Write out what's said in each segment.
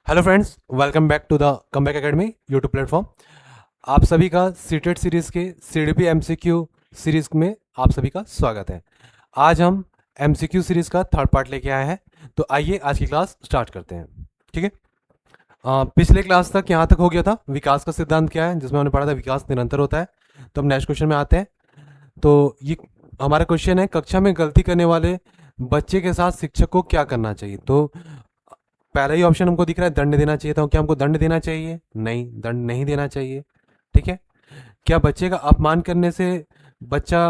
Hello friends, welcome back to the comeback academy YouTube platform. आप सभी का CTET series के सीडीपी एमसीक्यू सीरीज़ में आप सभी का स्वागत है। आज हम एमसीक्यू सीरीज़ का थर्ड पार्ट लेके आए हैं। तो आइए आज की क्लास स्टार्ट करते हैं। ठीक है। पिछले क्लास तक यहाँ तक हो गया था विकास का सिद्धांत क्या है, जिसमें हमने पढ़ा था विकास निरंतर होता है। तो हम नेक्स्ट क्वेश्चन में आते हैं। तो ये हमारा क्वेश्चन है, कक्षा में गलती करने वाले बच्चे के साथ शिक्षक को क्या करना चाहिए। तो पहला ही ऑप्शन हमको दिख रहा है दंड देना चाहिए। तो क्या हमको दंड देना चाहिए? नहीं, दंड नहीं देना चाहिए। ठीक है। क्या बच्चे का अपमान करने से बच्चा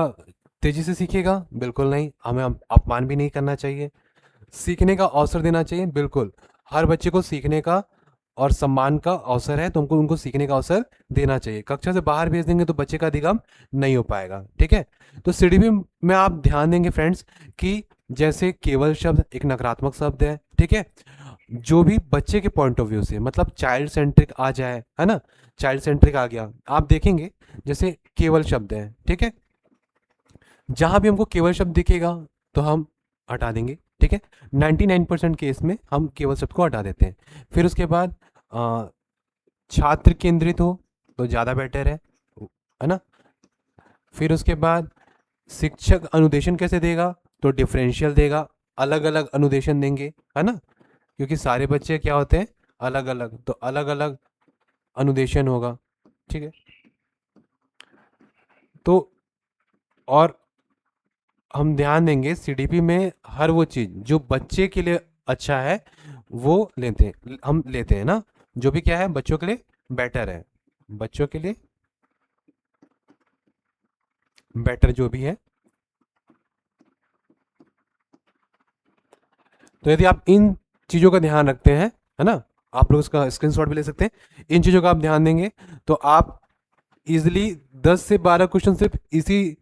तेजी से सीखेगा? बिल्कुल नहीं, हमें अपमान भी नहीं करना चाहिए। सीखने का अवसर देना चाहिए, बिल्कुल। हर बच्चे को सीखने का और सम्मान का अवसर है, तो हमको उनको सीखने का अवसर देना चाहिए। कक्षा से बाहर भेज देंगे तो बच्चे का अधिगम नहीं हो पाएगा। ठीक है। तो सीडीपी में आप ध्यान देंगे फ्रेंड्स कि जैसे केवल शब्द एक नकारात्मक शब्द है। ठीक है। जो भी बच्चे के पॉइंट ऑफ व्यू से, मतलब चाइल्ड सेंट्रिक आ जाए, है ना, चाइल्ड सेंट्रिक आ गया, आप देखेंगे जैसे केवल शब्द है। ठीक है। जहां भी हमको केवल शब्द दिखेगा तो हम हटा देंगे। ठीक है। 99% केस में हम केवल शब्द को हटा देते हैं। फिर उसके बाद छात्र केंद्रित हो तो ज़्यादा बेटर है ना। फिर उसके बाद शिक्षक अनुदेशन कैसे देगा? तो डिफरेंशियल देगा, अलग अलग अनुदेशन देंगे, है ना, क्योंकि सारे बच्चे क्या होते हैं, अलग अलग, तो अलग अलग अनुदेशन होगा। ठीक है। तो और हम ध्यान देंगे सीडीपी में हर वो चीज जो बच्चे के लिए अच्छा है वो लेते हैं, हम लेते हैं ना, जो भी क्या है बच्चों के लिए बेटर है, बच्चों के लिए बेटर जो भी है। तो यदि आप इन चीजों का ध्यान रखते हैं, है ना, आप लोग उसका स्क्रीनशॉट भी ले सकते हैं। इन चीजों का आप ध्यान देंगे तो आप इजिली 10 से 12 क्वेश्चन सिर्फ इसी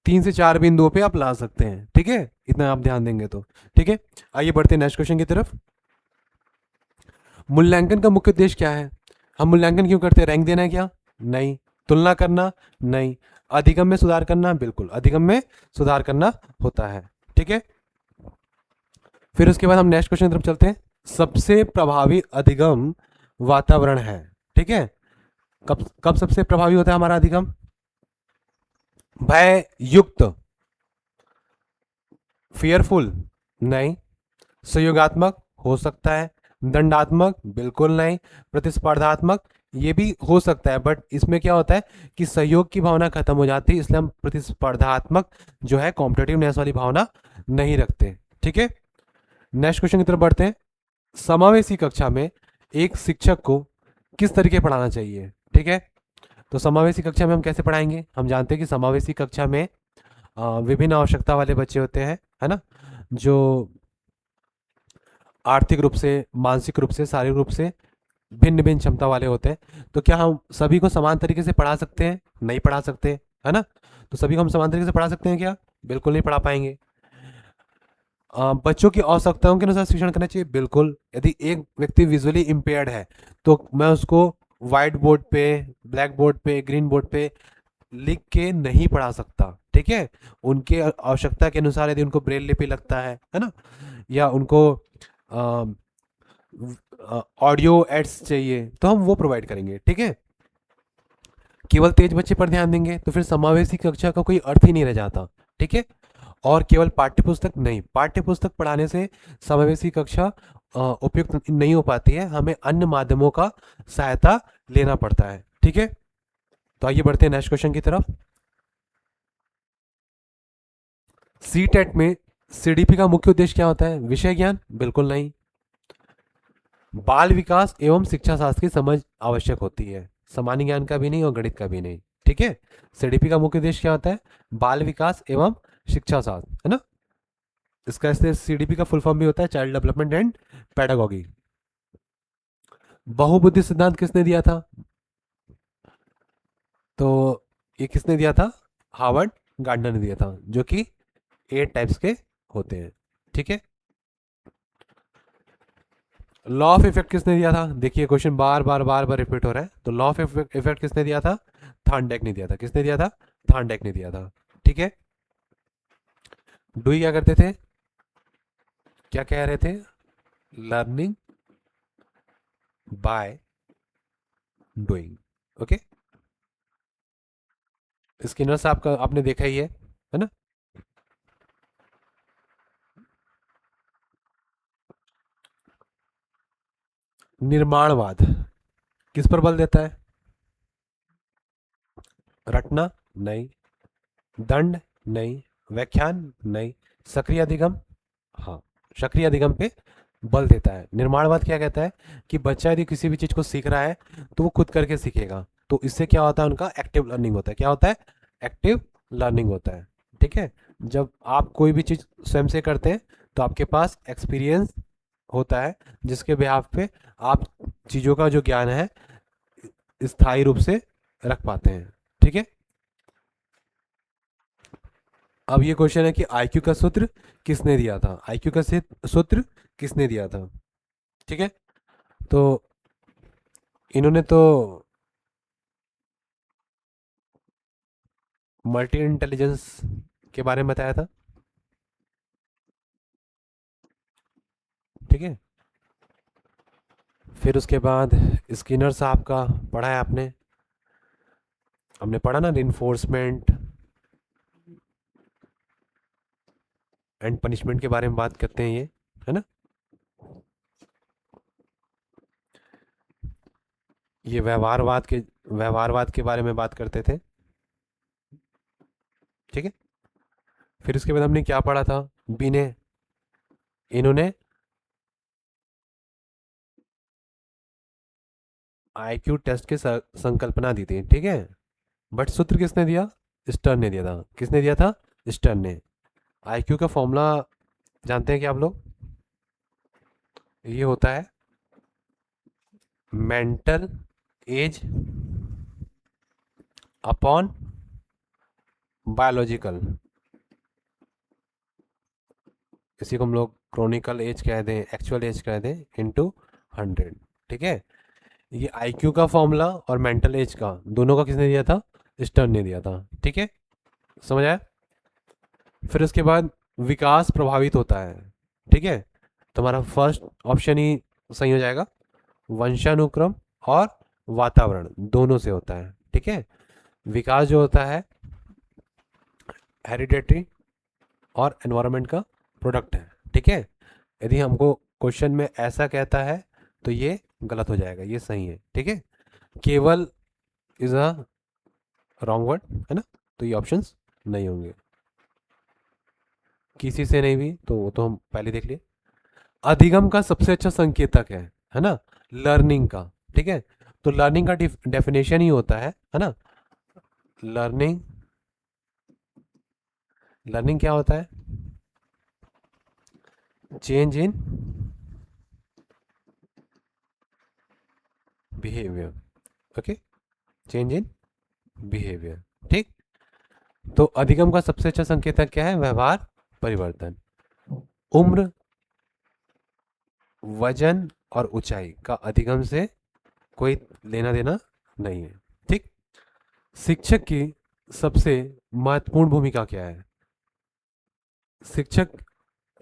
3 से 4 बिंदुओं पे आप ला सकते हैं। ठीक है, इतना आप ध्यान देंगे तो। ठीक है। आइए बढ़ते हैं नेक्स्ट क्वेश्चन की तरफ। मूल्यांकन का मुख्य उद्देश्य क्या है? हम मूल्यांकन क्यों करते हैं? रैंक देना है क्या? नहीं। तुलना करना? नहीं। अधिगम में सुधार करना? बिल्कुल, अधिगम में सुधार करना होता है। ठीक है। फिर उसके बाद हम नेक्स्ट क्वेश्चन की तरफ चलते हैं। सबसे प्रभावी अधिगम वातावरण है। ठीक है। कब कब सबसे प्रभावी होता है हमारा अधिगम? भय युक्त? फियरफुल? नहीं। सहयोगात्मक? हो सकता है। दंडात्मक? बिल्कुल नहीं। प्रतिस्पर्धात्मक? ये भी हो सकता है, बट इसमें क्या होता है कि सहयोग की भावना खत्म हो जाती है, इसलिए हम प्रतिस्पर्धात्मक जो है कॉम्पिटेटिवनेस वाली भावना नहीं रखते। ठीक है। नेक्स्ट क्वेश्चन की तरफ बढ़ते हैं। समावेशी कक्षा में एक शिक्षक को किस तरीके पढ़ाना चाहिए? ठीक है। तो समावेशी कक्षा में हम कैसे पढ़ाएंगे? हम जानते हैं कि समावेशी कक्षा में विभिन्न आवश्यकता वाले बच्चे होते हैं, है ना, जो आर्थिक रूप से, मानसिक रूप से, शारीरिक रूप से भिन्न भिन्न क्षमता वाले होते हैं। तो क्या हम सभी को समान तरीके से पढ़ा सकते हैं? नहीं पढ़ा सकते, है ना। तो सभी को हम समान तरीके से पढ़ा सकते हैं क्या? बिल्कुल नहीं पढ़ा पाएंगे। बच्चों की आवश्यकताओं के अनुसार शिक्षण करना चाहिए, बिल्कुल। यदि एक व्यक्ति विजुअली इम्पेयर्ड है तो मैं उसको व्हाइट बोर्ड पे, ब्लैक बोर्ड पे, ग्रीन बोर्ड पे लिख के नहीं पढ़ा सकता। ठीक है। उनके आवश्यकता के अनुसार यदि उनको ब्रेल लिपि लगता है ना, या उनको ऑडियो एड्स चाहिए तो हम वो प्रोवाइड करेंगे। ठीक है। केवल तेज बच्चे पर ध्यान देंगे तो फिर समावेशी कक्षा का कोई अर्थ ही नहीं रह जाता। ठीक है। और केवल पाठ्यपुस्तक नहीं, पाठ्यपुस्तक पढ़ाने से समावेशी कक्षा उपयुक्त नहीं हो पाती है, हमें अन्य माध्यमों का सहायता लेना पड़ता है। ठीक है। तो आइए बढ़ते हैं नेक्स्ट क्वेश्चन की तरफ। सी टेट में सीडीपी का मुख्य उद्देश्य क्या होता है? विषय ज्ञान? बिल्कुल नहीं। बाल विकास एवं शिक्षा शास्त्र की समझ आवश्यक होती है, सामान्य ज्ञान का भी नहीं और गणित का भी नहीं। ठीक है। सीडीपी का मुख्य उद्देश्य क्या होता है? बाल विकास एवं शिक्षा शास्त्र, है ना। इसका सीडीपी का फुल फॉर्म भी होता है चाइल्ड डेवलपमेंट एंड पेडागोगी। बहुबुद्धि सिद्धांत किसने दिया था? तो ये किसने दिया था? हार्वर्ड गार्डनर ने दिया था, जो कि 8 टाइप्स के होते हैं। ठीक है। लॉ ऑफ इफेक्ट किसने दिया था? देखिए क्वेश्चन बार बार बार बार रिपीट हो रहा है। तो लॉ ऑफ इफेक्ट किसने दिया था? थार्नडेक ने दिया था। किसने दिया था? थार्नडेक ने दिया था। ठीक है। डुई क्या करते थे? क्या कह रहे थे? Learning by doing. Okay, Skinner साहब का आपने देखा ही है ना। निर्माणवाद किस पर बल देता है? रटना नहीं, दंड नहीं, व्याख्यान नहीं, सक्रिय अधिगम, हाँ, सक्रिय अधिगम पे बल देता है। निर्माणवाद क्या कहता है कि बच्चा यदि किसी भी चीज को सीख रहा है तो वो खुद करके सीखेगा, तो इससे क्या होता है, उनका एक्टिव लर्निंग होता है। क्या होता है? एक्टिव लर्निंग होता है। ठीक है, जब आप कोई भी चीज स्वयं से करते हैं तो आपके पास एक्सपीरियंस होता है, जिसके बिहाफ पे आप चीजों का जो ज्ञान है स्थायी रूप से रख पाते हैं। ठीक है, अब ये क्वेश्चन है कि आईक्यू का सूत्र किसने दिया था? आईक्यू का सूत्र किसने दिया था? ठीक है, तो इन्होंने तो मल्टी इंटेलिजेंस के बारे में बताया था। ठीक है, फिर उसके बाद स्किनर साहब का पढ़ा है आपने, हमने पढ़ा ना, रिइंफोर्समेंट एंड पनिशमेंट के बारे में बात करते हैं ये, है ना। ये व्यवहारवाद के बारे में बात करते थे। ठीक है, फिर उसके बाद हमने क्या पढ़ा था? बिने इन्होंने आईक्यू टेस्ट की संकल्पना दी थी। ठीक है, बट सूत्र किसने दिया? स्टर्न ने दिया था। किसने दिया था? स्टर्न ने। आईक्यू का फॉर्मूला जानते हैं क्या आप लोग? ये होता है मेंटल एज अपॉन बायोलॉजिकल, इसी को हम लोग क्रोनिकल एज कह दें, एक्चुअल एज कह दें, इनटू 100। ठीक है, ये आईक्यू का फॉर्मूला और मेंटल एज का, दोनों का किसने दिया था? स्टर्न ने दिया था। ठीक है, समझ आया? फिर उसके बाद विकास प्रभावित होता है। ठीक है, तुम्हारा फर्स्ट ऑप्शन ही सही हो जाएगा, वंशानुक्रम और वातावरण दोनों से होता है। ठीक है, विकास जो होता है हेरिडेटरी और एनवायरनमेंट का प्रोडक्ट है। ठीक है, यदि हमको क्वेश्चन में ऐसा कहता है तो ये गलत हो जाएगा, ये सही है। ठीक है, केवल इज अ रॉन्ग वर्ड, है ना, तो ये ऑप्शंस नहीं होंगे। किसी से नहीं भी तो वो तो हम पहले देख लिए। अधिगम का सबसे अच्छा संकेतक है ना, लर्निंग का। ठीक है, तो लर्निंग का डेफिनेशन ही होता है ना। लर्निंग, लर्निंग क्या होता है? Change in behaviour. Okay, change in behaviour. ठीक, तो अधिगम का सबसे अच्छा संकेतक क्या है? व्यवहार परिवर्तन। उम्र, वजन और ऊंचाई का अधिगम से कोई लेना देना नहीं है। ठीक, शिक्षक की सबसे महत्वपूर्ण भूमिका क्या है? शिक्षक,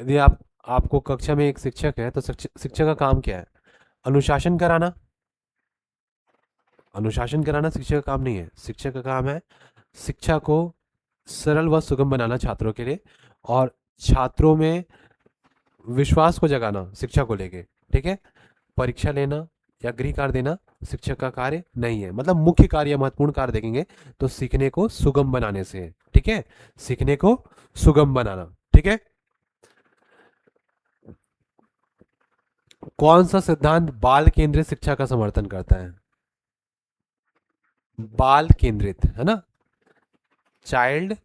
यदि आपको कक्षा में एक शिक्षक है तो शिक्षक का काम क्या है? अनुशासन कराना। अनुशासन कराना शिक्षक का काम नहीं है। शिक्षक का काम है शिक्षा को सरल व सुगम बनाना छात्रों के लिए, और छात्रों में विश्वास को जगाना शिक्षा को लेके। ठीक है, परीक्षा लेना या गृह कार्य देना शिक्षक का कार्य नहीं है। मतलब मुख्य कार्य, महत्वपूर्ण कार्य देखेंगे तो सीखने को सुगम बनाने से है। ठीक है, सीखने को सुगम बनाना। ठीक है, कौन सा सिद्धांत बाल केंद्रित शिक्षा का समर्थन करता है? बाल केंद्रित, है ना, चाइल्ड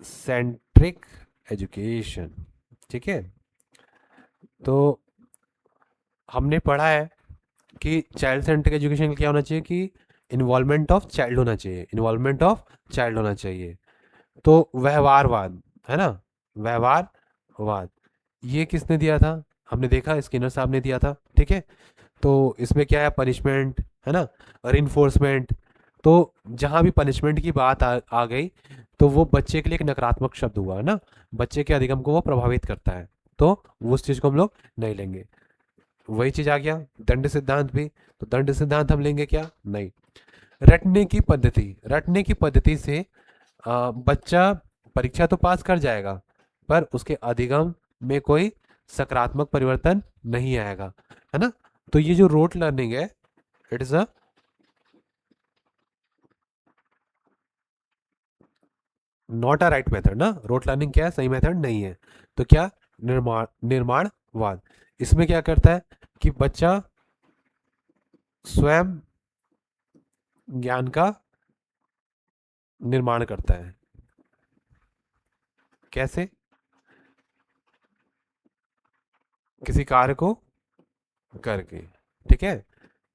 सेंट्रिक एजुकेशन। ठीक है, तो हमने पढ़ा है कि चाइल्ड सेंट्रिक एजुकेशन क्या होना चाहिए कि इन्वॉल्वमेंट ऑफ चाइल्ड होना चाहिए, इन्वॉल्वमेंट ऑफ चाइल्ड होना चाहिए। तो व्यवहारवाद, है ना, व्यवहारवाद, ये किसने दिया था? हमने देखा स्किनर साहब ने दिया था। ठीक है, तो इसमें क्या है? पनिशमेंट, है ना, रिइंफोर्समेंट। तो जहां भी पनिशमेंट की बात आ गई तो वो बच्चे के लिए एक नकारात्मक शब्द हुआ, है ना, बच्चे के अधिगम को वो प्रभावित करता है। तो उस चीज़ को हम लोग नहीं लेंगे। वही चीज़ आ गया दंड सिद्धांत भी, तो दंड सिद्धांत हम लेंगे क्या, नहीं। रटने की पद्धति से बच्चा परीक्षा तो पास कर जाएगा, पर उसके अधिगम में कोई सकारात्मक परिवर्तन नहीं आएगा, है ना। तो ये जो रोट लर्निंग है, it is a not a right method ना। रोट लर्निंग क्या है, सही मेथड नहीं है। तो क्या, निर्माणवाद। इसमें क्या करता है कि बच्चा स्वयं ज्ञान का निर्माण करता है। कैसे, किसी कार्य को करके, ठीक है।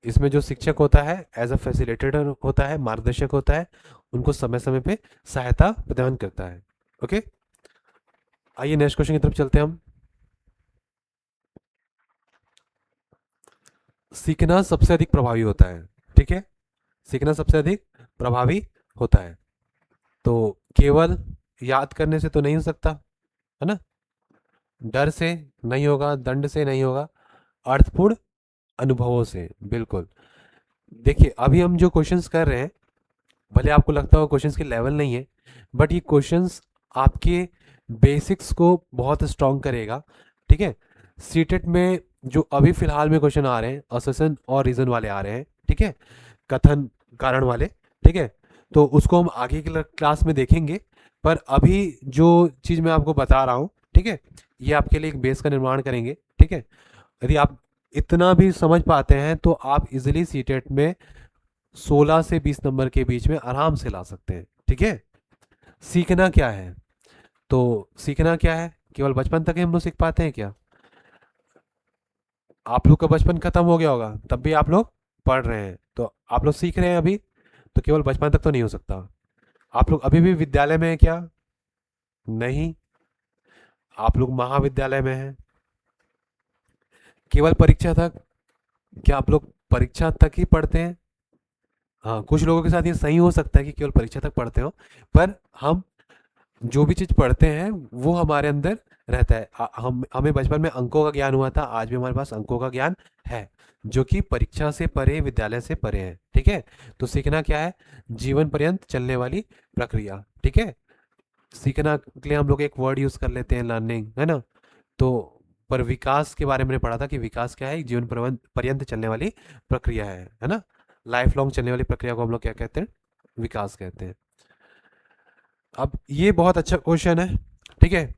इसमें जो शिक्षक होता है एज अ फैसिलिटेटर होता है, मार्गदर्शक होता है, उनको समय समय पे सहायता प्रदान करता है। ओके, आइए नेक्स्ट क्वेश्चन की तरफ चलते हैं हम। सीखना सबसे अधिक प्रभावी होता है, ठीक है। सीखना सबसे अधिक प्रभावी होता है, तो केवल याद करने से तो नहीं हो सकता, है ना। डर से नहीं होगा, दंड से नहीं होगा, अर्थपूर्ण अनुभवों से, बिल्कुल। देखिए अभी हम जो क्वेश्चंस कर रहे हैं, भले आपको लगता हो क्वेश्चंस के लेवल नहीं है, बट ये क्वेश्चंस आपके बेसिक्स को बहुत स्ट्रांग करेगा, ठीक है। सीटेट में जो अभी फिलहाल में क्वेश्चन आ रहे हैं, असर्शन और रीजन वाले आ रहे हैं, ठीक है, कथन कारण वाले, ठीक है। तो उसको हम आगे की क्लास में देखेंगे, पर अभी जो चीज़ मैं आपको बता रहा हूँ, ठीक है, ये आपके लिए एक बेस का निर्माण करेंगे, ठीक है। यदि आप इतना भी समझ पाते हैं तो आप इजिली सीटेट में 16 से 20 नंबर के बीच में आराम से ला सकते हैं, ठीक है। सीखना क्या है, तो सीखना क्या है, केवल बचपन तक ही हम लोग सीख पाते हैं क्या। आप लोग का बचपन खत्म हो गया होगा तब भी आप लोग पढ़ रहे हैं, तो आप लोग सीख रहे हैं अभी, तो केवल बचपन तक तो नहीं हो सकता। आप लोग अभी भी विद्यालय में हैं क्या, नहीं। आप लोग महाविद्यालय में हैं, केवल परीक्षा तक। क्या आप लोग परीक्षा तक ही पढ़ते हैं, हाँ कुछ लोगों के साथ ये सही हो सकता है कि केवल परीक्षा तक पढ़ते हो, पर हम जो भी चीज़ पढ़ते हैं वो हमारे अंदर रहता है। हम हमें बचपन में अंकों का ज्ञान हुआ था, आज भी हमारे पास अंकों का ज्ञान है, जो कि परीक्षा से परे, विद्यालय से परे है, ठीक है। तो सीखना क्या है, जीवन पर्यंत चलने वाली प्रक्रिया, ठीक है। सीखना के लिए हम लोग एक वर्ड यूज कर लेते हैं, लर्निंग, है ना। तो पर विकास के बारे में पढ़ा था कि विकास क्या है, एक जीवन पर्यंत चलने वाली प्रक्रिया है ना। लाइफ लॉन्ग चलने वाली प्रक्रिया को हम लोग क्या कहते हैं, विकास कहते हैं। अब ये बहुत अच्छा क्वेश्चन है, ठीक है।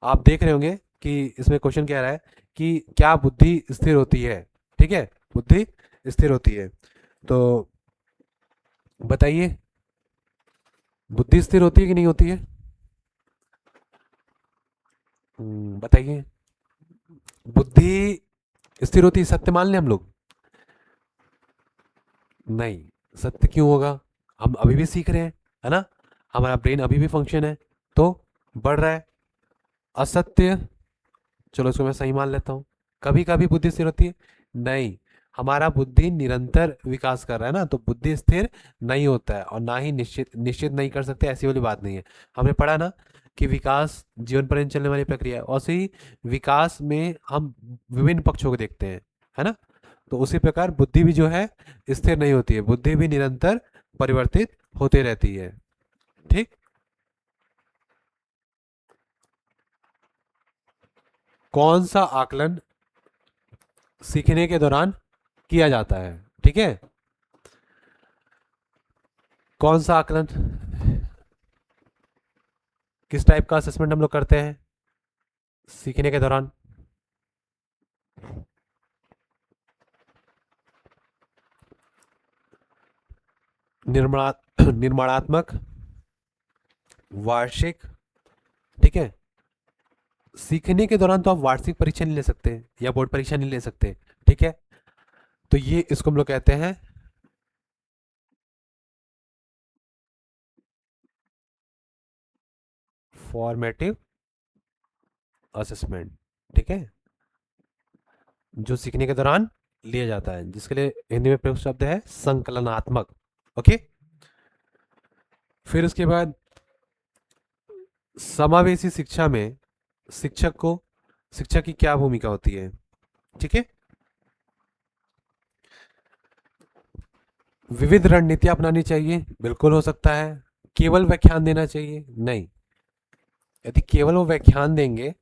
आप देख रहे होंगे कि इसमें क्वेश्चन कह रहा है कि क्या बुद्धि स्थिर होती है, ठीक है, बुद्धि स्थिर होती है। तो बताइए, बुद्धि स्थिर होती है कि नहीं होती है, बताइए। बुद्धि स्थिर होती है, सत्य मान लें हम लोग, नहीं। सत्य क्यों होगा, हम अभी भी सीख रहे हैं, है ना। हमारा ब्रेन अभी भी फंक्शन है, तो बढ़ रहा है। असत्य, चलो इसको मैं सही मान लेता हूँ, कभी कभी बुद्धि स्थिर होती है, नहीं। हमारा बुद्धि निरंतर विकास कर रहा है ना, तो बुद्धि स्थिर नहीं होता है, और ना ही निश्चित निश्चित नहीं कर सकते, ऐसी वाली बात नहीं है। हमने पढ़ा ना कि विकास जीवन पर्यंत चलने वाली प्रक्रिया है, और ही विकास में हम विभिन्न पक्षों को देखते हैं, है ना। तो उसी प्रकार बुद्धि भी जो है स्थिर नहीं होती है, बुद्धि भी निरंतर परिवर्तित होती रहती है, ठीक। कौन सा आकलन सीखने के दौरान किया जाता है, ठीक है। कौन सा आकलन, किस टाइप का असेसमेंट हम लोग करते हैं सीखने के दौरान। निर्माण निर्माणात्मक, वार्षिक, ठीक है। सीखने के दौरान तो आप वार्षिक परीक्षा नहीं ले सकते या बोर्ड परीक्षा नहीं ले सकते, ठीक है। तो ये इसको हम लोग कहते हैं फॉर्मेटिव असेसमेंट, ठीक है, जो सीखने के दौरान लिया जाता है, जिसके लिए हिंदी में प्रयुक्त शब्द है संकलनात्मक, ओके। फिर उसके बाद समावेशी शिक्षा में शिक्षक को शिक्षक की क्या भूमिका होती है, ठीक है। विविध रणनीतियां अपनानी चाहिए, बिल्कुल हो सकता है। केवल व्याख्यान देना चाहिए, नहीं। यदि केवल वो व्याख्यान देंगे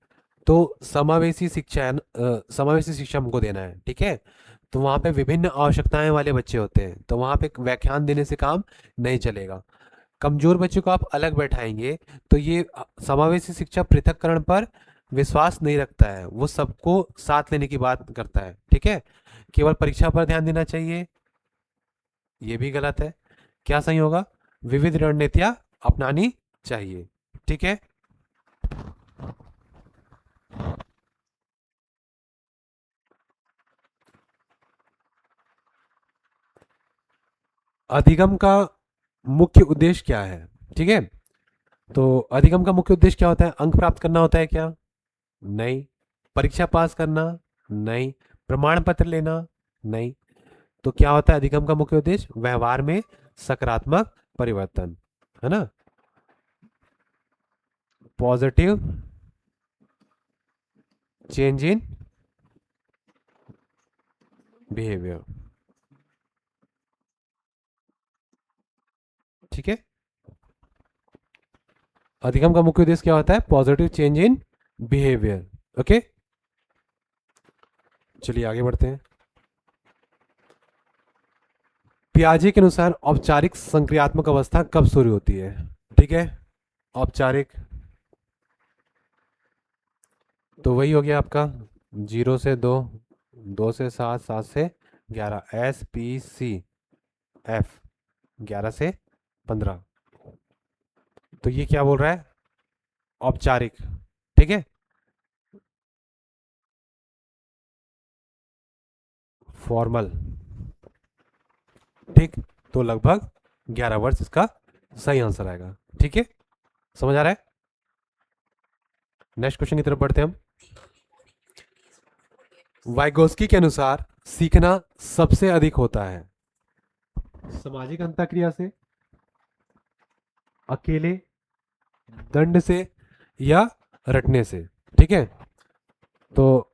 तो समावेशी शिक्षा है समावेशी शिक्षा हमको देना है, ठीक है। तो वहाँ पे विभिन्न आवश्यकताएं वाले बच्चे होते हैं, तो वहाँ पे एक व्याख्यान देने से काम नहीं चलेगा। कमजोर बच्चों को आप अलग बैठाएंगे तो ये समावेशी शिक्षा पृथक्करण पर विश्वास नहीं रखता है, वो सबको साथ लेने की बात करता है, ठीक है। केवल परीक्षा पर ध्यान देना चाहिए, ये भी गलत है। क्या सही होगा? विविध रणनीतियां अपनानी चाहिए, ठीक है। अधिगम का मुख्य उद्देश्य क्या है, ठीक है। तो अधिगम का मुख्य उद्देश्य क्या होता है? अंक प्राप्त करना होता है क्या? नहीं। परीक्षा पास करना? नहीं। प्रमाण पत्र लेना? नहीं। तो क्या होता है अधिगम का मुख्य उद्देश्य? व्यवहार में सकारात्मक परिवर्तन, है ना। पॉजिटिव चेंज इन बिहेवियर, ठीक है। अधिगम का मुख्य उद्देश्य क्या होता है? Positive change in behaviour, okay. चलिए आगे बढ़ते हैं। पियाजे के अनुसार औपचारिक संक्रियात्मक अवस्था कब शुरू होती है, ठीक है। औपचारिक तो वही हो गया आपका 0 से 2, 2 से 7, 7 से 11, SPCF, 11 से 15। तो ये क्या बोल रहा है? औपचारिक, ठीक है। फॉर्मल, ठीक। तो लगभग 11 वर्ष इसका सही आंसर आएगा, ठीक है। समझ आ रहा है? नेक्स्ट क्वेश्चन की तरफ बढ़ते हैं हम। वाइगोस्की के अनुसार सीखना सबसे अधिक होता है सामाजिक अंतःक्रिया से, अकेले, दंड से, या रटने से, ठीक है। तो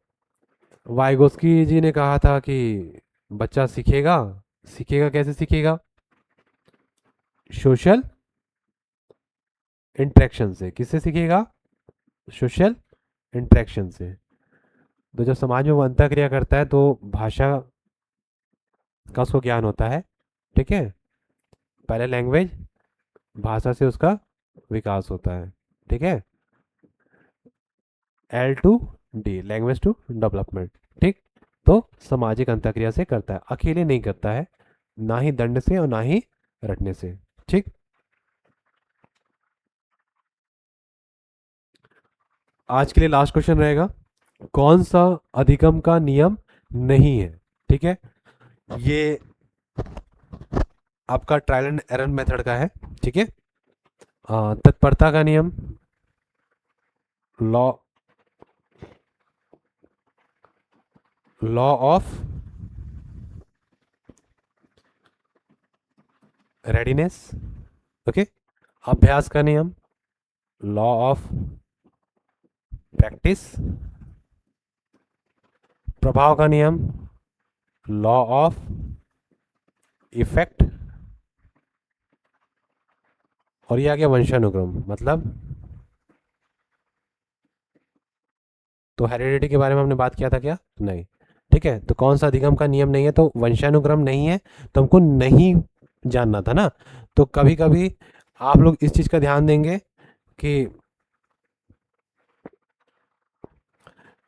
वाइगोस्की जी ने कहा था कि बच्चा सीखेगा, सीखेगा कैसे सीखेगा? सोशल इंटरेक्शन से। किससे सीखेगा? सोशल इंटरेक्शन से। तो जब समाज में वो अंतःक्रिया करता है तो भाषा का उसको ज्ञान होता है, ठीक है। पहले लैंग्वेज, भाषा से उसका विकास होता है, ठीक है। L to D, language to development, ठीक। तो सामाजिक अंतःक्रिया से करता है, अकेले नहीं करता है, ना ही दंड से और ना ही रटने से, ठीक। आज के लिए लास्ट क्वेश्चन रहेगा, कौन सा अधिगम का नियम नहीं है, ठीक है। ये आपका ट्रायल एंड एरर मेथड का है, ठीक है। तत्परता का नियम, law law of readiness, okay. अभ्यास का नियम, लॉ ऑफ प्रैक्टिस। प्रभाव का नियम, लॉ ऑफ इफेक्ट। और ये आ गया वंशानुक्रम, मतलब तो हेरिडिटी के बारे में हमने बात किया था क्या? नहीं, ठीक है। तो कौन सा अधिगम का नियम नहीं है? तो वंशानुक्रम नहीं है, तो हमको नहीं जानना था ना। तो कभी कभी आप लोग इस चीज का ध्यान देंगे कि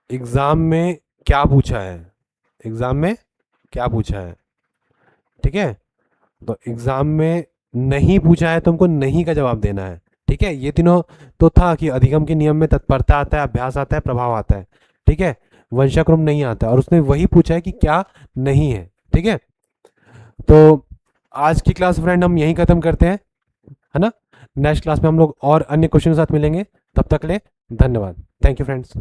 एग्जाम में क्या पूछा है, एग्जाम में क्या पूछा है, ठीक है। तो एग्जाम में नहीं पूछा है तो हमको नहीं का जवाब देना है, ठीक है। ये तीनों तो था कि अधिगम के नियम में तत्परता आता है, अभ्यास आता है, प्रभाव आता है, ठीक है। वंशाक्रम नहीं आता, और उसने वही पूछा है कि क्या नहीं है, ठीक है। तो आज की क्लास फ्रेंड हम यहीं खत्म करते हैं, है ना। नेक्स्ट क्लास में हम लोग और अन्य क्वेश्चन के साथ मिलेंगे, तब तक ले धन्यवाद। Thank you friends.